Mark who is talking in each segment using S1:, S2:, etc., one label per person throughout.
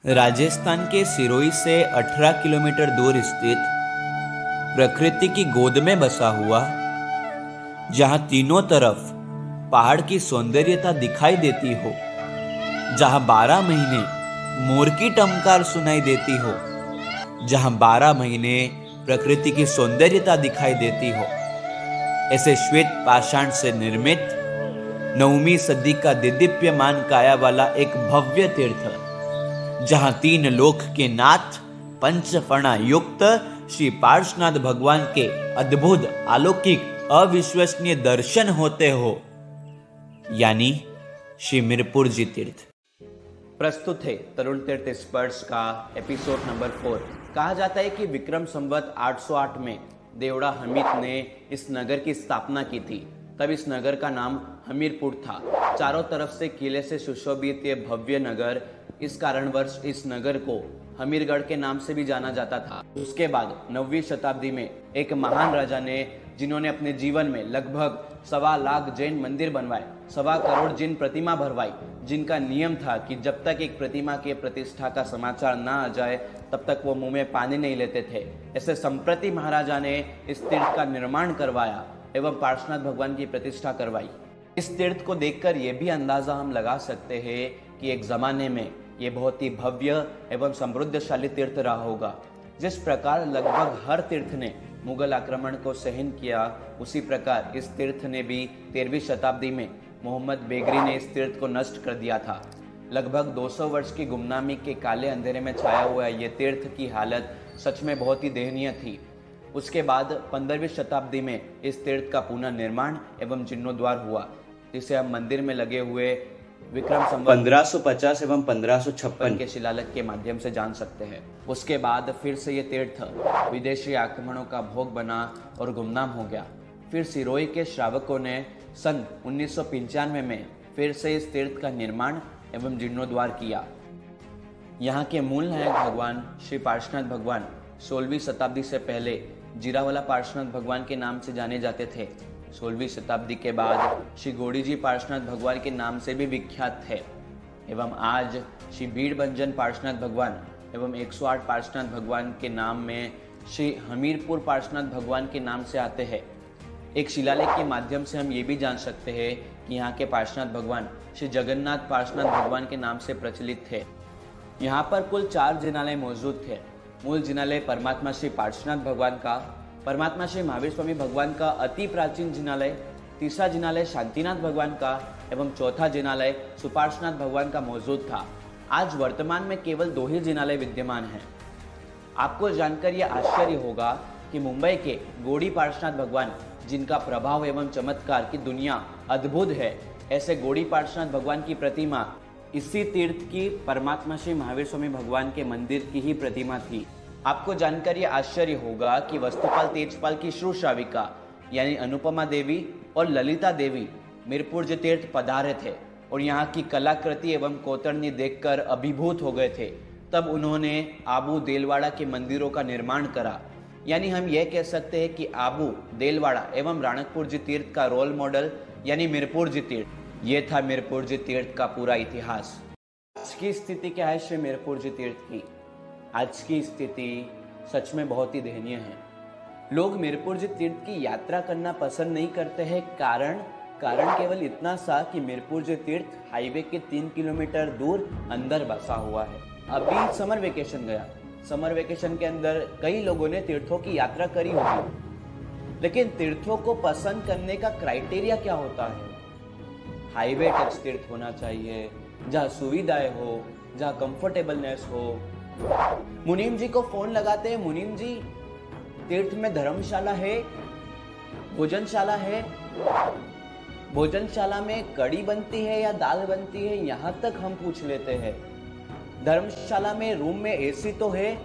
S1: राजस्थान के सिरोही से 18 किलोमीटर दूर स्थित प्रकृति की गोद में बसा हुआ, जहां तीनों तरफ पहाड़ की सौंदर्यता दिखाई देती हो, जहां 12 महीने मोर की टमकार सुनाई देती हो, जहां 12 महीने प्रकृति की सौंदर्यता दिखाई देती हो, ऐसे श्वेत पाषाण से निर्मित 9वीं सदी का दिदीप्यमान काया वाला एक भव्य तीर्थ, जहां 3 लोक के नाथ पंचफणा युक्त श्री पार्श्वनाथ भगवान के अद्भुत अलौकिक अविश्वसनीय दर्शन होते हो, यानी श्री मीरपुर जी तीर्थ। प्रस्तुत है तरुण तीर्थ स्पर्श का एपिसोड नंबर 4। कहा जाता है कि विक्रम संवत 808 में देवड़ा हमीद ने इस नगर की स्थापना की थी। तब इस नगर का नाम हमीरपुर था। चारों तरफ से किले से सुशोभित ये भव्य नगर, इस कारणवश इस नगर को हमीरगढ़ के नाम से भी जाना जाता था। उसके बाद 9वीं शताब्दी में एक महान राजा ने, जिन्होंने अपने जीवन में लगभग 1.25 लाख जैन मंदिर बनवाए, 1.25 करोड़ जैन प्रतिमा भरवाई, जिनका नियम था कि जब तक एक प्रतिमा की प्रतिष्ठा का समाचार ना आ जाए तब तक वो मुंह में पानी नहीं लेते थे। ऐसे संप्रति महाराजा ने इस तीर्थ का निर्माण करवाया एवं पार्श्वनाथ भगवान की प्रतिष्ठा करवाई। इस तीर्थ को देखकर यह भी अंदाजा हम लगा सकते हैं कि एक जमाने में ये बहुत ही भव्य एवं समृद्धशाली तीर्थ रहा होगा। जिस प्रकार लगभग हर तीर्थ ने मुगल आक्रमण को सहन किया, उसी प्रकार इस तीर्थ ने भी 13वीं शताब्दी में मोहम्मद बेगरी ने इस तीर्थ को नष्ट कर दिया था। लगभग 200 वर्ष की गुमनामी के काले अंधेरे में छाया हुआ ये तीर्थ की हालत सच में बहुत ही दयनीय थी। उसके बाद 15वीं शताब्दी में इस तीर्थ का पुनर्निर्माण एवं जीर्णोद्धार हुआ, जिसे हम मंदिर में लगे हुए विक्रम संवत 1550 एवं 1556 के शिलालेख के माध्यम से जान सकते हैं। उसके बाद फिर से ये तीर्थ विदेशी आक्रमणों का भोग बना और गुमनाम हो गया। फिर सिरोही के श्रावकों ने सन 1995 में फिर से इस तीर्थ का निर्माण एवं जीर्णोद्धार किया। यहाँ के मूल नायक भगवान श्री पार्श्वनाथ भगवान 16वीं शताब्दी से पहले जीरावाला पार्श्वनाथ भगवान के नाम से जाने जाते थे। 16वीं शताब्दी के बाद श्री गोड़ी जी पार्श्वनाथ भगवान के नाम से भी विख्यात थे एवं आज श्री भीड़ भंजन पार्श्वनाथ भगवान एवं 108 पार्श्वनाथ भगवान के नाम में श्री हमीरपुर पार्श्वनाथ भगवान के नाम से आते हैं। एक शिलालेख के माध्यम से हम ये भी जान सकते हैं कि यहाँ के पार्श्वनाथ भगवान श्री जगन्नाथ पार्श्वनाथ भगवान के नाम से प्रचलित थे। यहाँ पर कुल 4 जिनालय मौजूद थे। मूल जिनालय परमात्मा श्री पार्श्वनाथ भगवान का, परमात्मा श्री महावीर स्वामी भगवान का अति प्राचीन जिनालय, तीसरा जिनालय शांतिनाथ भगवान का एवं चौथा जिनालय सुपार्श्वनाथ भगवान का मौजूद था। आज वर्तमान में केवल 2 ही जिनालय विद्यमान हैं। आपको जानकर यह आश्चर्य होगा कि मुंबई के गोड़ी पार्श्वनाथ भगवान, जिनका प्रभाव एवं चमत्कार की दुनिया अद्भुत है, ऐसे गोड़ी पार्श्वनाथ भगवान की प्रतिमा इसी तीर्थ की परमात्मा श्री महावीर स्वामी भगवान के मंदिर की ही प्रतिमा थी। आपको जानकर यह आश्चर्य होगा कि वस्तुपाल तेजपाल की श्रुश्राविका यानी अनुपमा देवी और ललिता देवी मीरपुर जी तीर्थ पधारे थे और यहाँ की कलाकृति एवं कोतरनी देखकर अभिभूत हो गए थे। तब उन्होंने आबू देलवाड़ा के मंदिरों का निर्माण करा। यानी हम यह कह सकते हैं कि आबू देलवाड़ा एवं राणकपुर जी तीर्थ का रोल मॉडल यानी मीरपुर जी तीर्थ, ये था मीरपुर जी तीर्थ का पूरा इतिहास। आज की स्थिति क्या है श्री मीरपुर जी तीर्थ की? आज की स्थिति सच में बहुत ही दयनीय है। लोग मीरपुर जी तीर्थ की यात्रा करना पसंद नहीं करते हैं। कारण केवल इतना सा कि मीरपुर जी तीर्थ हाईवे के 3 किलोमीटर दूर अंदर बसा हुआ है। अभी समर वेकेशन गया, समर वेकेशन के अंदर कई लोगों ने तीर्थों की यात्रा करी होगी, लेकिन तीर्थों को पसंद करने का क्राइटेरिया क्या होता है? हाईवे टच तीर्थ होना चाहिए, जहाँ सुविधाएं हो, जहाँ कंफर्टेबलनेस हो। मुनीम जी को फोन लगाते हैं, मुनीम जी तीर्थ में धर्मशाला है, भोजनशाला है, भोजनशाला में कड़ी बनती है या दाल बनती है, यहाँ तक हम पूछ लेते हैं। धर्मशाला में रूम में एसी तो है,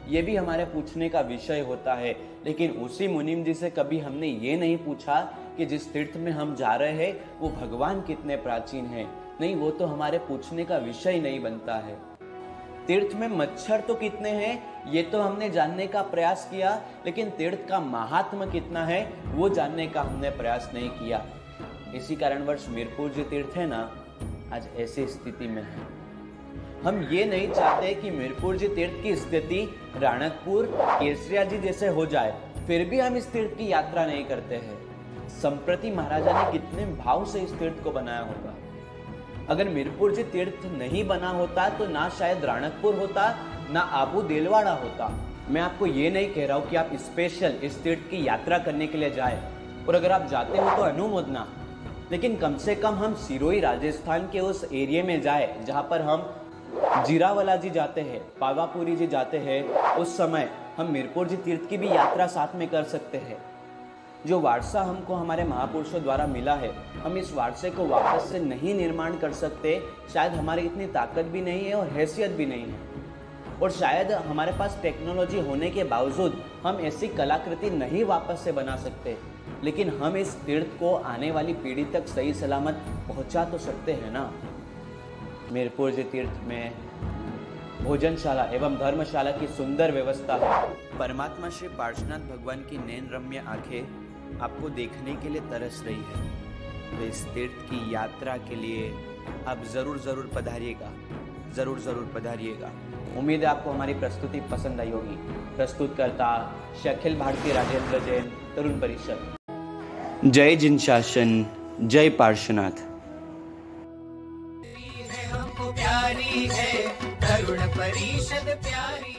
S1: ये भी हमारे पूछने का विषय होता है। लेकिन उसी मुनीम जी से कभी हमने ये नहीं पूछा कि जिस तीर्थ में हम जा रहे हैं वो भगवान कितने प्राचीन हैं। नहीं, वो तो हमारे पूछने का विषय नहीं बनता है। तीर्थ में मच्छर तो कितने हैं ये तो हमने जानने का प्रयास किया, लेकिन तीर्थ का महात्म कितना है वो जानने का हमने प्रयास नहीं किया। इसी कारणवश मीरपुर जो तीर्थ है ना, आज ऐसी स्थिति में है। हम ये नहीं चाहते कि मीरपुर जी तीर्थ की स्थिति राणकपुर केसरिया जी जैसे हो जाए, फिर भी हम इस तीर्थ की यात्रा नहीं करते हैं। संप्रति महाराजा ने कितने भाव से इस तीर्थ को बनाया होगा। अगर मीरपुर जी तीर्थ नहीं बना होता तो ना शायद राणकपुर होता, ना आबू देलवाड़ा होता। मैं आपको ये नहीं कह रहा हूँ कि आप स्पेशल इस तीर्थ की यात्रा करने के लिए जाए, और अगर आप जाते हो तो अनुमोदना, लेकिन कम से कम हम सिरोही राजस्थान के उस एरिया में जाए जहाँ पर हम जीरावाला जी जाते हैं, पावापुरी जी जाते हैं। उस समय हम मीरपुर जी तीर्थ की भी यात्रा साथ में कर सकते हैं। जो वारसा हमको हमारे महापुरुषों द्वारा मिला है, हम इस वारसे को वापस से नहीं निर्माण कर सकते। शायद हमारी इतनी ताकत भी नहीं है और हैसियत भी नहीं है, और शायद हमारे पास टेक्नोलॉजी होने के बावजूद हम ऐसी कलाकृति नहीं वापस से बना सकते, लेकिन हम इस तीर्थ को आने वाली पीढ़ी तक सही सलामत पहुंचा तो सकते हैं ना। मीरपुर जी तीर्थ में भोजनशाला एवं धर्मशाला की सुंदर व्यवस्था है। परमात्मा श्री पार्श्वनाथ भगवान की नैन रम्य आंखें आपको देखने के लिए तरस रही है। तो इस तीर्थ की यात्रा के लिए आप जरूर पधारिएगा, जरूर पधारिएगा। उम्मीद है आपको हमारी प्रस्तुति पसंद आई होगी। प्रस्तुतकर्ता श्री अखिल भारतीय राजेंद्र जैन, तरुण परिषद। जय जिन शासन, जय पार्श्वनाथ।
S2: प्यारी है तरुण परिषद प्यारी।